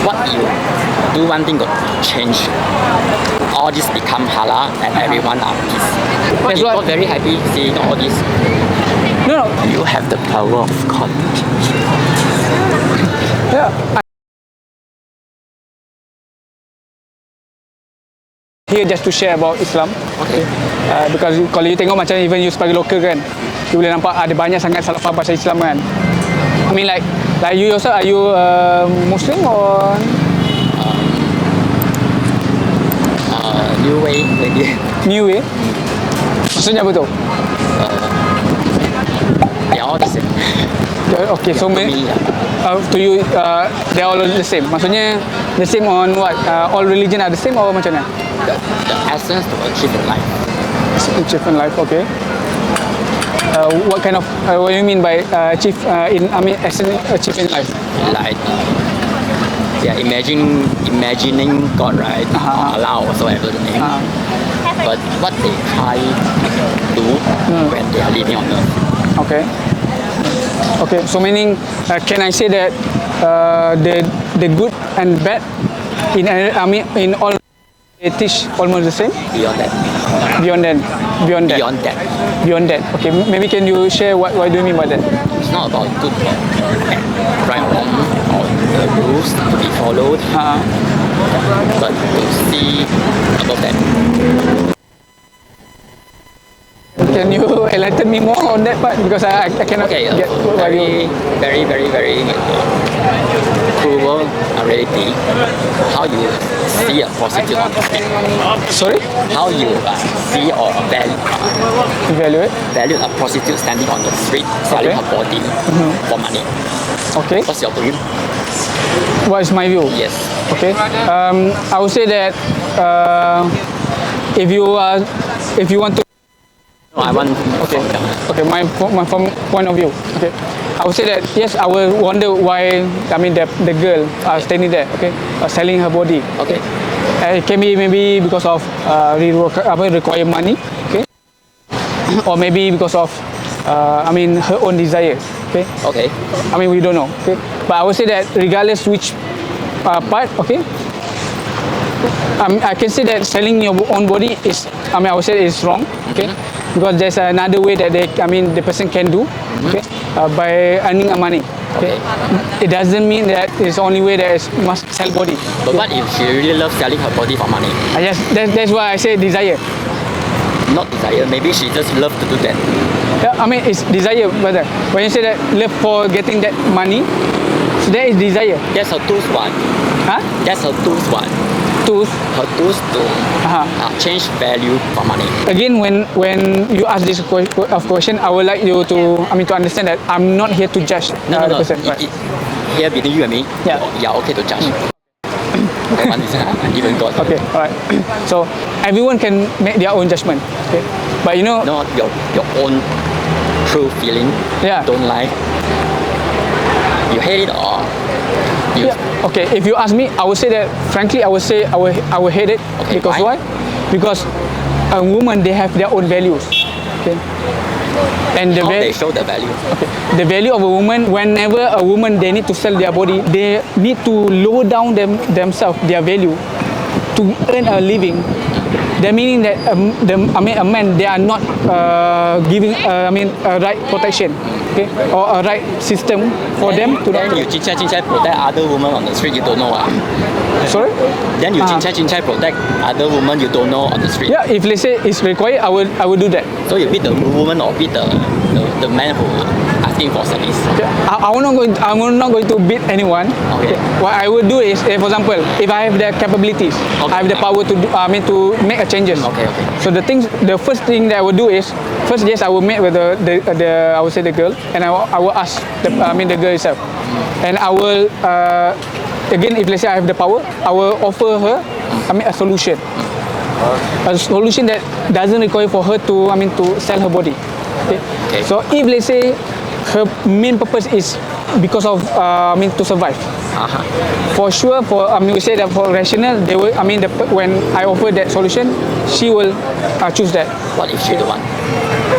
what you do one thing got change. All this become halal and everyone are peace. But you got very happy seeing all this. No. You have the power of contemplation. Yeah. Here just to share about Islam. Okay. Because kalau you tengok macam even you sebagai local kan, you boleh nampak ada banyak sangat salah faham pasal Islam kan. I mean like you yourself, are you Muslim or New way maybe. New way? Maksudnya apa tu? They are all the same. Okay, so to you they are all the same. Maksudnya the same on what? All religion are the same or macam mana? The essence to achieve in life. Achieve in life, okay. What kind of what do you mean by achieve essence achieve in life? Like they are imagining God, right? Or Allah, or whatever the name. But what they try to do when they are living on earth. Okay. Okay. So meaning, can I say that the good and bad in all they teach almost the same? Beyond that. Beyond that. Okay. Maybe can you share what do you mean by that? It's not about good or bad, right or wrong, or the rules to be followed, but to see above that. Can you enlighten me more on that part, because I cannot get very cruel reality. How you see a prostitute on the street? Sorry? How you see or value a prostitute standing on the street selling her body for money? Okay. What's your view? What is my view? Yes. Okay. I would say that if you want to. No, I want. Okay. Okay. My from point of view. Okay. I would say that yes, I will wonder why. I mean, the girl standing there. Okay. Selling her body. Okay. It can be maybe because of require money. Okay. Or maybe because of her own desire. Okay. Okay. I mean, we don't know. Okay. But I would say that regardless which part. Okay. I can say that selling your own body is. I would say is wrong. Okay. Because there's another way that the person can do, okay, by earning money. Okay. It doesn't mean that it's the only way that is must sell body. But what if she really loves selling her body for money? Yes, that's why I say desire. Not desire. Maybe she just loves to do that. Yeah, it's desire, brother. When you say that love for getting that money, so that is desire. That's her tools one. Huh? That's her tools one. Tools. Her tools to change value for money. Again, when you ask this question, I would like you to understand that I'm not here to judge the person. Here between you and me, you're okay to judge. That one is even God. Okay, alright. So everyone can make their own judgment. Okay, but you know. No, your own true feeling. Yeah. Don't lie. You hate it or. Okay, if you ask me, I would say that frankly, I would say I will hate it. Okay, because why? Because a woman, they have their own values. Okay. And how they show the value? Okay. The value of a woman, whenever a woman they need to sell their body, they need to lower down themselves, their value, to earn a living. That meaning that a man, they are not giving a right protection, okay, or a right system for them to. Then you chincai protect other women on the street, you don't know. Sorry? Then you chincai protect other women you don't know on the street. Yeah, if let's say it's required, I will do that. So you beat the woman or beat the man who asking for service? Okay. I'm not going to beat anyone. Okay. What I will do is, for example, if I have the capabilities, I have the power to do, to make a changes. Okay. So the first thing that I will do is, first, yes, I will meet with the I would say the girl, and I will ask the girl itself, and I will again, if let's say I have the power, I will offer her a solution. A solution that doesn't require for her to sell her body. Okay. So if let's say her main purpose is because of to survive. For sure, we say that for rational, they will. When I offer that solution, she will choose that. What if she don't want?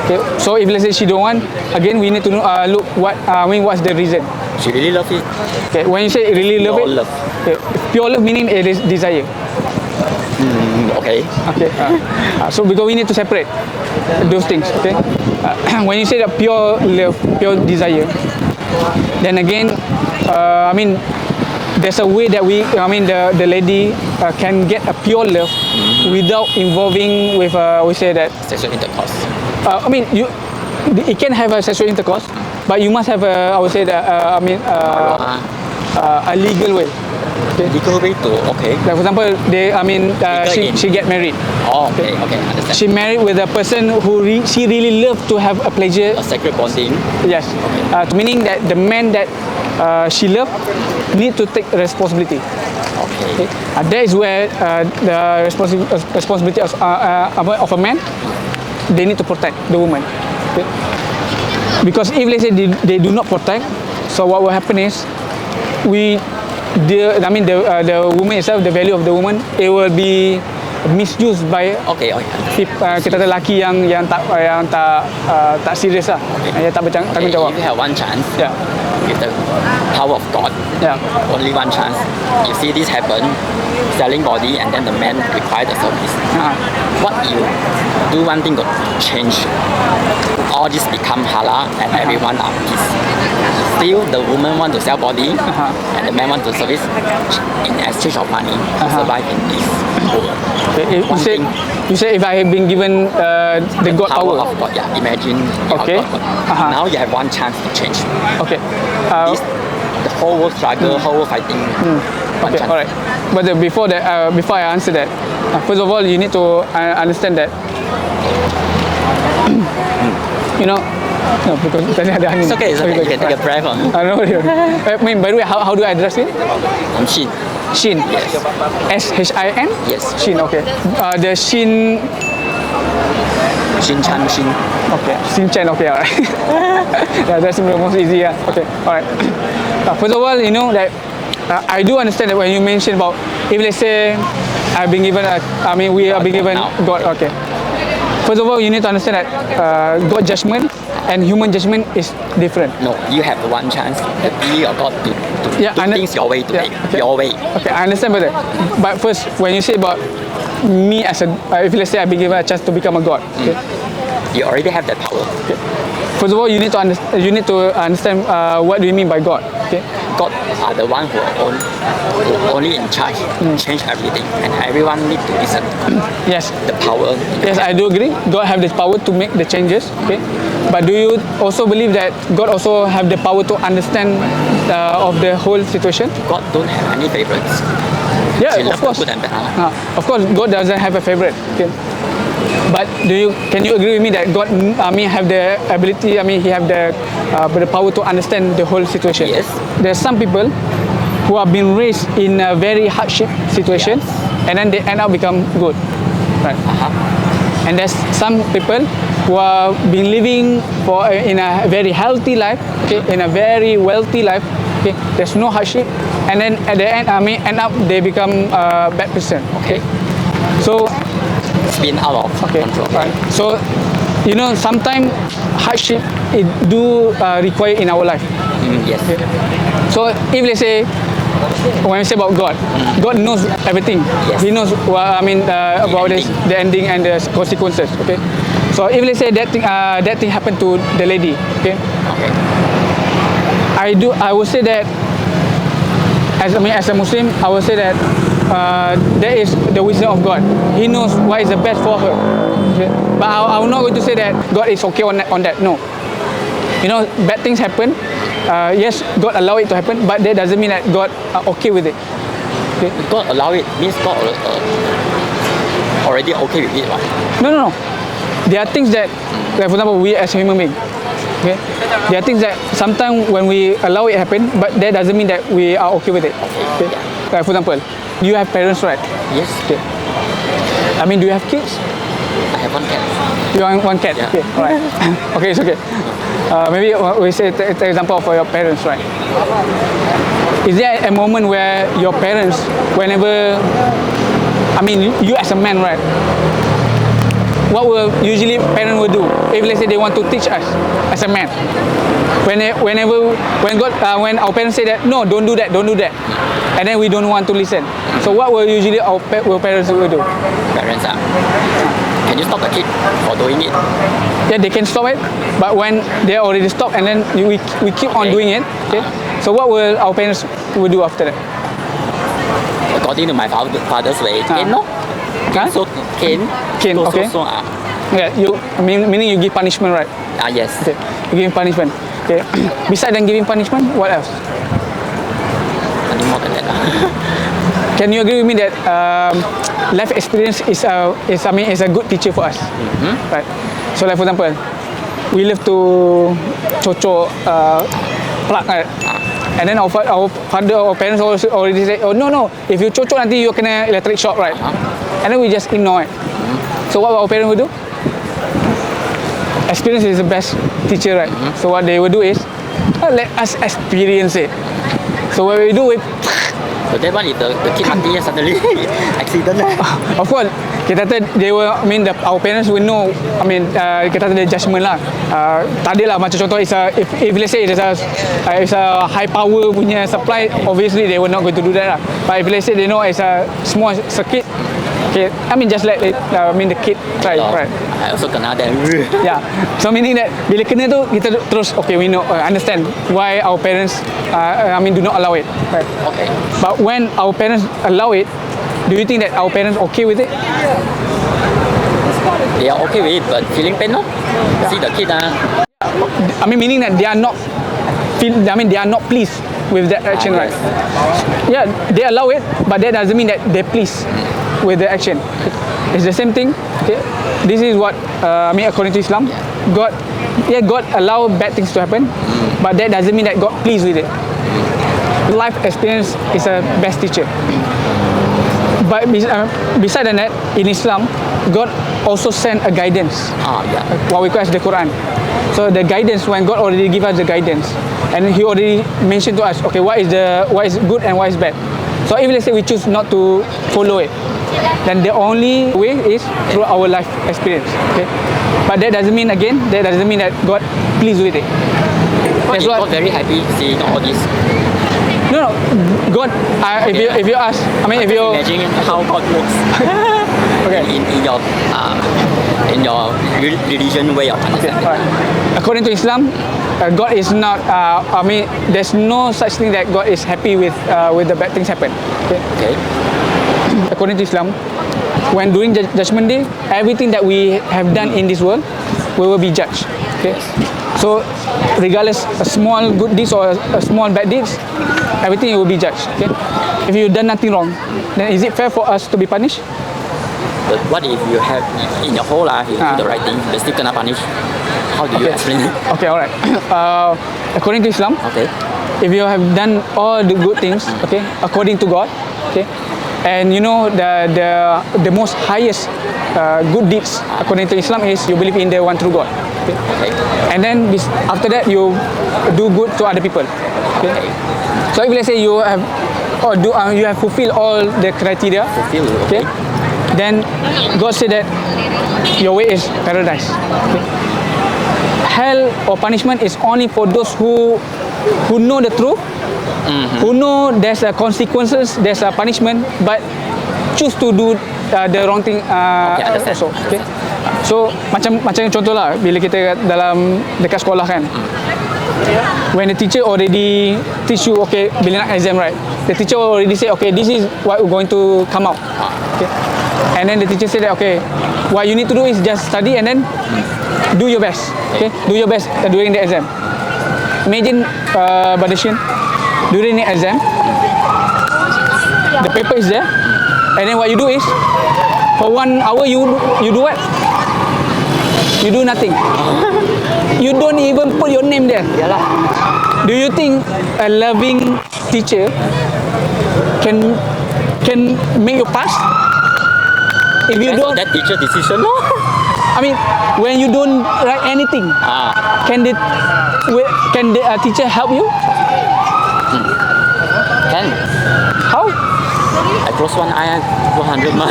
Okay. So if let's say she don't want, again we need to look what's the reason. She really loves it. Okay, when you say really love it, Pure love. okay, pure love meaning it is desire. Okay. Okay. So because we need to separate those things. Okay. When you say that pure love, pure desire, then again, I mean, there's a way that the lady can get a pure love without involving with we say that Sexual intercourse. it can have a sexual intercourse, but you must have a a legal way. Okay. Legal way to, okay. Like for example, she get married. Oh, okay, understand. She married with a person who she really loved to have a pleasure. A sacred bonding. Yes, meaning that the man that she loved need to take responsibility. Okay. That is where the responsibility of a man, they need to protect the woman. Okay? Because if let's say they do not protect, so what will happen is the woman itself, the value of the woman, it will be misused by Okay. kita lelaki yang tak serius lah, yang tak bertanggung jawab. If you have one chance, Yeah. with the power of God, Yeah. only one chance. You see this happen, selling body, and then the man require the service. What you do one thing to change, all this become halal and everyone are peace. Still the woman want to sell body and the man want to service in exchange of money to survive in this world. Okay, you say if I have been given the God power. Of God, yeah. Imagine you Okay. have God. Now you have one chance to change. Okay. This, the whole world struggle, whole world fighting. One Okay, chance. all right. But before I answer that, first of all, you need to understand that. No, because tadi ada angin. It's okay. You can take a breath. I know. By the way, how do I address it? Shin. Shin. Yes. SHIN? Yes. Shin, okay. The Shin. Shin Chan Shin. Okay. Shin Chan, okay, alright. Yeah, that's the most easy. Yeah. Okay, alright. First of all, that I do understand that when you mention about if let's say I've been given we are being given God. Okay. First of all, you need to understand that God judgment and human judgment is different. No, you have one chance to be your God to do things your way, okay. your way. Okay, I understand better. But first, when you say about me as if let's say I've been given a chance to become a God, okay? You already have that power. Okay. First of all, you need to understand what do you mean by God. Okay. God are the one who are only in charge, change everything, and everyone need to listen. Yes. The power. Yes, I do agree. God have the power to make the changes. Okay. But do you also believe that God also have the power to understand of the whole situation? God don't have any favorites. Yeah, He of loves course. the good and bad. Of course, God doesn't have a favorite. Okay. But can you agree with me that God have the ability, he have the power to understand the whole situation? Yes. There's some people who have been raised in a very hardship situation, and then they end up become good. Right. And there's some people who have been living in a very healthy life, okay, in a very wealthy life. Okay, there's no hardship, and then at the end, end up they become a bad person. Okay. So It's been out of control. right. So sometimes hardship it do require in our life. Yes. So if let's say when we say about God, God knows everything. Yes. He knows about the ending and the consequences. Okay. So if let's say that thing happened to the lady, okay. Okay. I would say that as a Muslim, I would say that that is the wisdom of God. He knows what is the best for her. Okay? But I'm not going to say that God is okay on that. No. Bad things happen. Yes, God allow it to happen, but that doesn't mean that God are okay with it. Okay? God allow it means God already okay with it, right? No. There are things that, like for example, we as a human being, okay, there are things that sometimes when we allow it happen, but that doesn't mean that we are okay with it. Okay? Like for example, you have parents, right? Yes. Okay. Do you have kids? I have one cat. You have one cat? Yeah. Okay, alright. Okay, it's okay. Maybe we say take example for your parents, right? Is there a moment where your parents, whenever, you as a man, right? what will usually parents will do if let's say they want to teach us as a man. When our parents say that no, don't do that, and then we don't want to listen. So what will usually our parents will do? Parents can you stop the kid for doing it? Yeah, they can stop it, but when they already stop and then we keep on doing it. Okay. So what will our parents will do after that? According to my father's way, cane, no? Huh? So cane. Cane, okay. Yeah, meaning you give punishment, right? Yes. Okay. You give punishment. Okay. Besides than giving punishment, what else? Nothing more than that. Can you agree with me that life experience is a good teacher for us? Right. So like for example, we love to cocok plug, right? And then our father, our parents already say, oh no, if you cocok nanti you kena electric shock, right? And then we just ignore it. So what our parents will do? Experience is the best teacher, right? So what they will do is, let us experience it. So what we do is, so then what if the kid mati suddenly accident? Of course, our parents will know. Kita ada judgement lah. Tak adalah macam contoh if let's say it's a high power punya supply, obviously they will not going to do that lah. But if let's say they know it's a small circuit, okay, just let the kid try, right? I also kena that. Yeah. So meaning that bila kena tu kita terus we know understand why our parents do not allow it. Right. Okay. But when our parents allow it, do you think that our parents okay with it? They are okay with it, but feeling pain, no? See the kid, meaning that they are not pleased with that action, right? Yeah, they allow it, but that doesn't mean that they're pleased with the action. It's the same thing. Okay? This is what according to Islam, God allow bad things to happen, but that doesn't mean that God pleased with it. Life experience is a best teacher. But besides that, in Islam, God also sent a guidance. What we call as the Quran. So the guidance, when God already give us the guidance, and He already mentioned to us, okay, what is good and what is bad. So if let's say we choose not to follow it, then the only way is through our life experience. Okay, but that doesn't mean that God pleased with it. That's why God very happy seeing all this. No, God. If you ask, if you imagine how God works. Okay. In your religion way of understanding. Okay, right. According to Islam, God is not. There's no such thing that God is happy with the bad things happen. Okay. According to Islam, when during Judgment Day, everything that we have done in this world, we will be judged. Okay. So, regardless a small good deeds or a small bad deeds, everything will be judged. Okay. If you done nothing wrong, then is it fair for us to be punished? But what if you have in your whole life you do the right thing, but still gonna punish? How do you explain it? Okay, alright. According to Islam, if you have done all the good things, okay, according to God, okay, and you know the most highest good deeds according to Islam is you believe in the one true God. Okay. And then after that you do good to other people. Okay. So if let's say you have you have fulfilled all the criteria, okay, then God said that your way is paradise. Okay. Hell or punishment is only for those who know the truth, who know there's a consequences, there's a punishment, but choose to do the wrong thing also. Okay. So macam contoh lah, bila kita dekat sekolah kan, when the teacher already teach you, okay, bila nak exam, right, the teacher already say, okay, this is what we're going to come out. Okay. And then the teacher said that, okay, what you need to do is just study and then do your best. Okay, do your best during the exam. Imagine, Badashin, during the exam, the paper is there, and then what you do is, for 1 hour you do what? You do nothing. You don't even put your name there. Do you think a loving teacher can make you pass? If you don't, that teacher decision, no? When you don't write anything, can the teacher help you? Can. How? I close one eye 200 mah.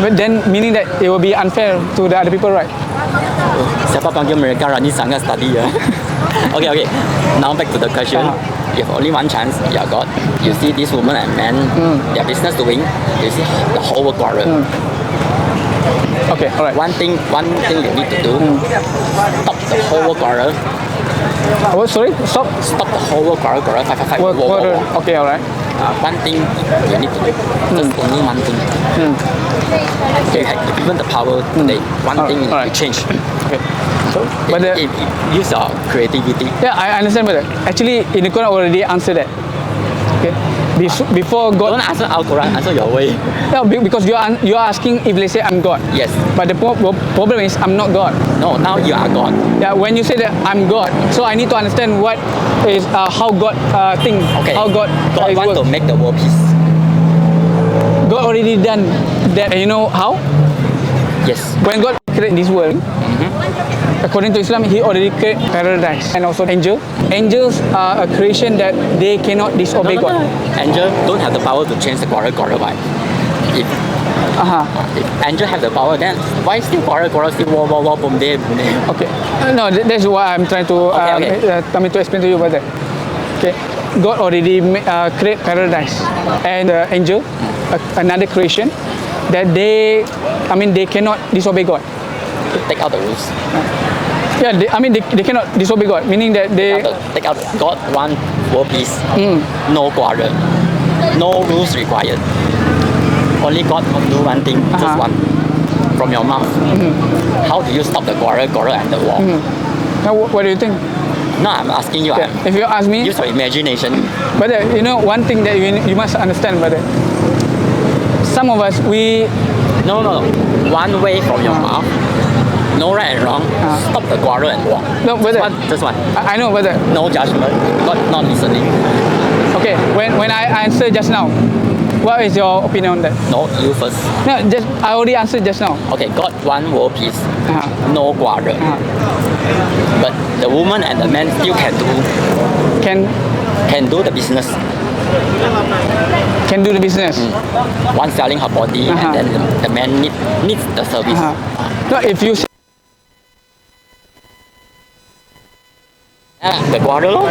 But then meaning that it will be unfair to the other people, right? Siapa panggil mereka rani sangat study ya? Okay. Now back to the question. You have only one chance. You are God. You see this woman and man, their business doing. You see the whole world quarrel. Okay, alright. One thing you need to do. Stop the whole world quarrel. What? Sorry? Stop. Stop the whole world quarrel. Fight. War. Okay, alright. One thing you need to do. Just only one thing. You have given the power today. One thing you need to change. Okay. So, but use your creativity. yeah, I understand, but actually in the Quran already answered that. Okay. Before God. Don't answer our Quran. Answer your way. No, because you are asking if let's say I'm God. Yes. But the problem is I'm not God. No. Now you are God. Yeah. When you say that I'm God, so I need to understand what is how God thinks. Okay. How God. God want to make the world peace. God already done that. And you know how? Yes. When God created this world, according to Islam, He already created paradise and also angel. Angels are a creation that they cannot disobey God. Angel don't have the power to change the quarrel. Why? If angel have the power, then why still quarrel? Still war, boom there. Okay. No, that's what I'm trying to to explain to you about that. Okay. God already create paradise and angel, another creation that they cannot disobey God. Take out the rules. Yeah, they cannot disobey God, meaning that they take out God one world peace. No quarrel, no rules required. Only God can do one thing, just one. From your mouth. How do you stop the quarrel and the war? Now, what do you think? No, I'm asking you. Yeah. If you ask me, use your imagination. But you know one thing that you must understand, brother. Some of us No. One way from your mouth. No right and wrong. Stop the quarrel and war. No, brother. Just one. I know, brother. No judgment. God not listening. Okay. When I answered just now, what is your opinion on that? No, you first. No, I already answered just now. Okay, God one world peace. No quarrel. But the woman and the man still can do the business. Can do the business. One selling her body and then the man needs the service. No, if you the quarrel. No,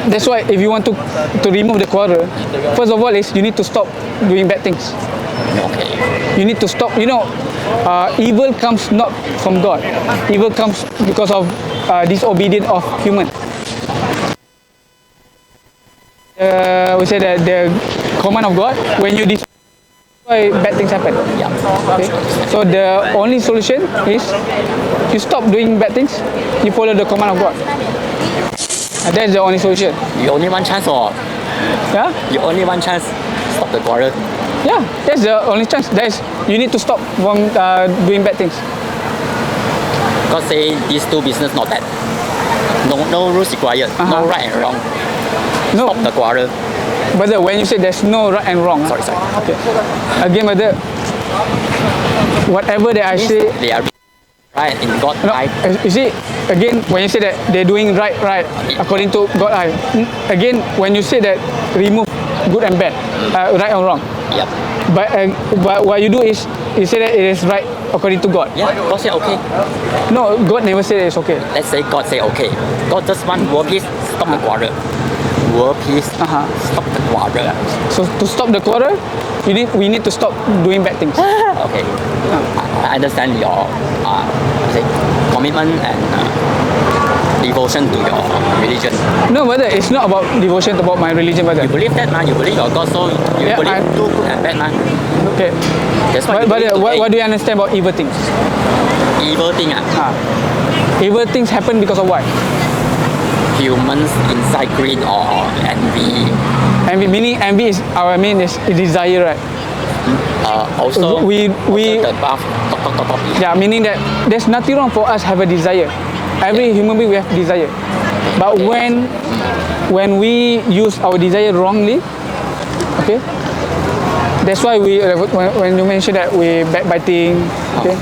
that's why if you want to remove the quarrel, first of all is you need to stop doing bad things. Okay. You need to stop. You know, evil comes not from God. Evil comes because of disobedience of human. We say that the command of God, when you destroy, bad things happen. Yeah. Okay? So the only solution is you stop doing bad things. You follow the command of God. That's the only solution. You only one chance or? Yeah? You only one chance. Stop the quarrel. Yeah, that's the only chance. You need to stop from doing bad things. God say these two business not that. No rules required. No right and wrong. No. Stop the quarrel. Brother, when you say there's no right and wrong. Sorry. Okay. Again, brother, whatever that I say. They are right in God's eye. You see, again, when you say that they're doing right, according to God's eye. Again, when you say that remove good and bad, right or wrong. Yep. But what you do is you say that it is right according to God. Yeah, God say okay. No, God never said it's okay. Let's say God say okay. God just want world peace, stop the quarrel. World peace, stop the quarrel. So to stop the quarrel, we need to stop doing bad things. Okay. I understand your commitment and devotion to your religion. No, brother, it's not about devotion about my religion, brother. You believe that, man? You believe your God, so you believe do good and bad, man. Okay. That's what what do you understand about evil things? Evil thing, Evil things happen because of what? Humans inside greed or envy. Envy is desire, right? Also we the path, top. Yeah, meaning that there's nothing wrong for us have a desire. Every human being we have desire, but when we use our desire wrongly, okay, that's why when you mention that we backbiting, okay,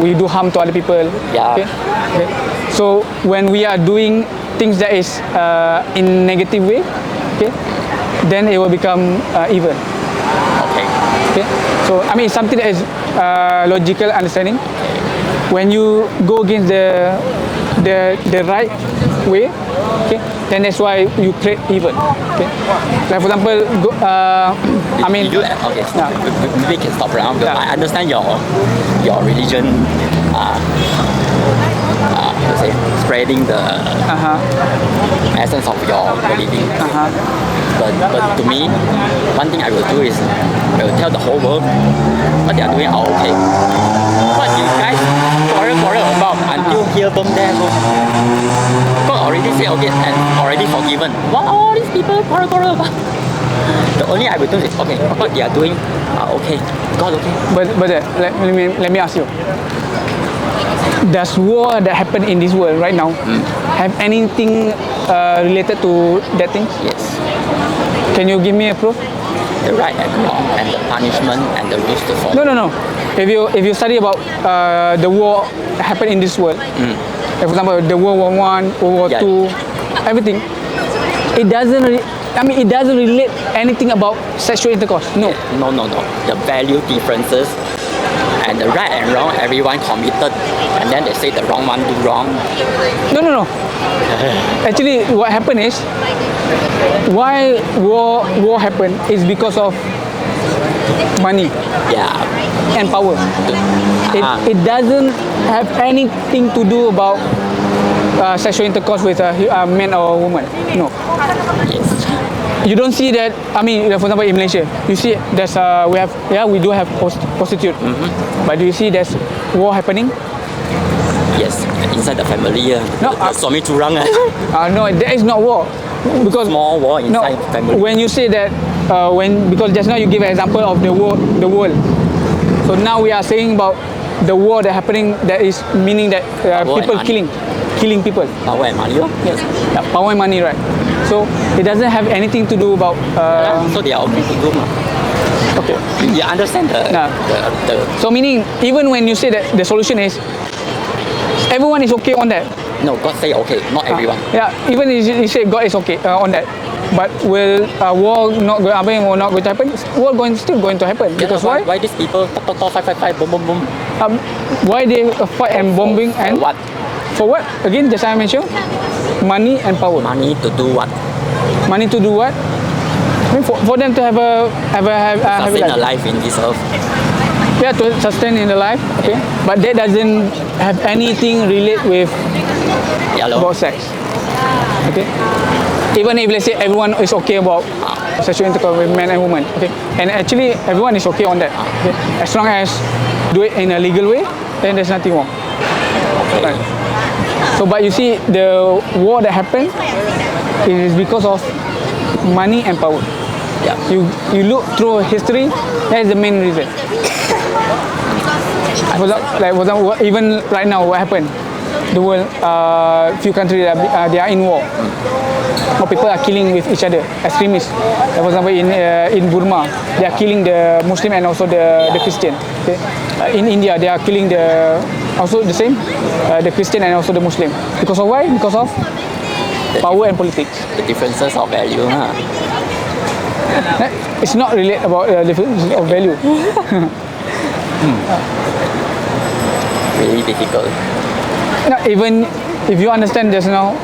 we do harm to other people. Yeah. Okay? So when we are doing things that is in negative way, okay, then it will become evil. Okay. Okay, so I mean it's something that is logical understanding. When you go against the right way, okay, then that's why you create evil. Okay, like for example, I mean, Okay, yeah. we can stop around. Yeah. I understand your religion. How to say, spreading the essence of your believing. But to me, one thing I will do is I will tell the whole world what they are doing are okay. What you guys quarrel about until here, boom, there, boom. God already said okay and already forgiven. What all these people quarrel about? The only I will do is okay. What they are doing are okay. God okay. But let me ask you. Does war that happen in this world right now have anything related to that thing? Yes. Can you give me a proof? The right and wrong and the punishment and the rules to follow. No. If you study about the war that happened in this world, like for example, the World War One, World War Yeah. Two, everything, it doesn't relate anything about sexual intercourse. No. No. The value differences and the right and wrong, everyone committed, and then they say the wrong one do wrong. No. Actually, what happened is, why war happened is because of money Yeah. and power. It doesn't have anything to do about sexual intercourse with a man or a woman. No. Yes. You don't see that. I mean, for example, in Malaysia, you see there's we do have prostitute, but do you see there's war happening? Yes. Inside the family. No, suami curang. No, there is not war because Small war no. inside family. When you say that, because just now you give an example of the world. So now we are saying about the war that happening. That is meaning that Power and people money. killing people. Power and money. Yes. Yeah, power and money, right? So it doesn't have anything to do about. So they are okay to do. Okay. You understand the So meaning, even when you say that the solution is, everyone is okay on that. no, God say okay, not everyone. Yeah, even if you say God is okay on that, but will war not going? Will not going to happen? War still going to happen because why? Why these people fight, boom, boom, boom? Why they fight and bombing and what? for what? Again, just I mentioned, money and power. Money to do what? Money to do what? I mean, for them to have a Sustain a life. life in this earth. Yeah, to sustain in the life. Okay, but that doesn't have anything relate with Hello. about sex. Okay, even if let's say everyone is okay about sexual intercourse with men and women. Okay, and actually everyone is okay on that. Okay, as long as do it in a legal way, then there's nothing wrong. Right. So, but you see, the war that happened is because of money and power. Yeah. You look through history, that is the main reason. For example, even right now, what happened? The world, few countries they are in war. More people are killing with each other, extremists. For example, in Burma, they are killing the Muslim and also the Christian. Okay? In India, they are killing also the same, the Christian and also the Muslim. Because of why? Because of power and politics. The differences of value, huh? It's not really about difference of value. Really difficult. No, even if you understand just now,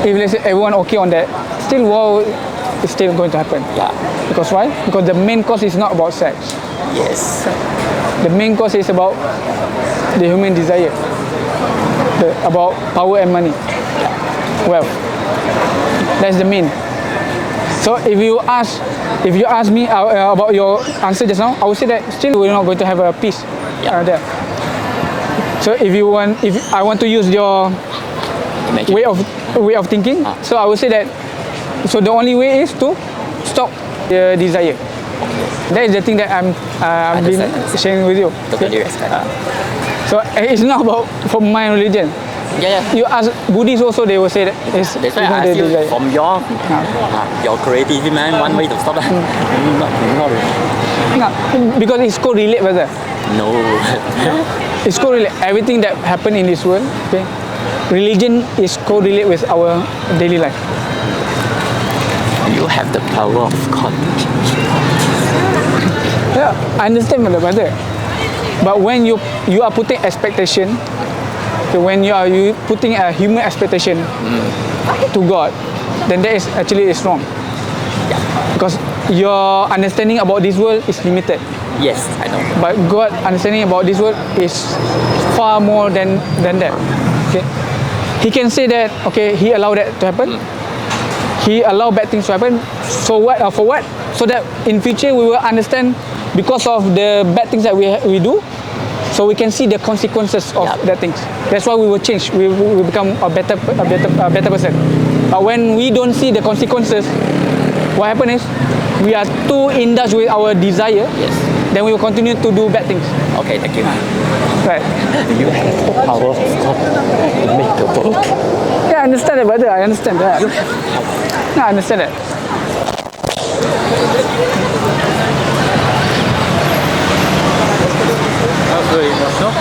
if let's say everyone okay on that, still war is still going to happen. Yeah. Because why? Because the main cause is not about sex. Yes. The main cause is about the human desire, about power and money, wealth. That's the main. So if you ask me about your answer just now, I would say that still we're not going to have a peace there. So if I want to use your Imagine. way of thinking, so I would say that so the only way is to stop the desire. That is the thing that I'm been sharing with you. Totally respect. So it's not about from my religion. Yeah. You ask Buddhists also, they will say that it's That's why I ask you desire. from your creativity, man. One way to stop that. Not really. No, because it's correlate with that. No. It's correlate. Everything that happen in this world, okay, religion is correlate with our daily life. You have the power of God to change. I understand, brother. But when you are putting expectation, so when you putting a human expectation to God, then that is actually is wrong. Because your understanding about this world is limited. Yes, I know. But God understanding about this world is far more than that. Okay, He can say that. Okay, He allowed that to happen. He allowed bad things to happen. So what? For what? So that in future we will understand because of the bad things that we do. So we can see the consequences of that things. That's why we will change. We will become a better person. But when we don't see the consequences, what happens is we are too indulged with our desire. Yes. Then we will continue to do bad things. Okay, thank you. Right. You have the power of God to make the world. Yeah, I understand that, brother. I understand that. No, I understand that. That was very emotional.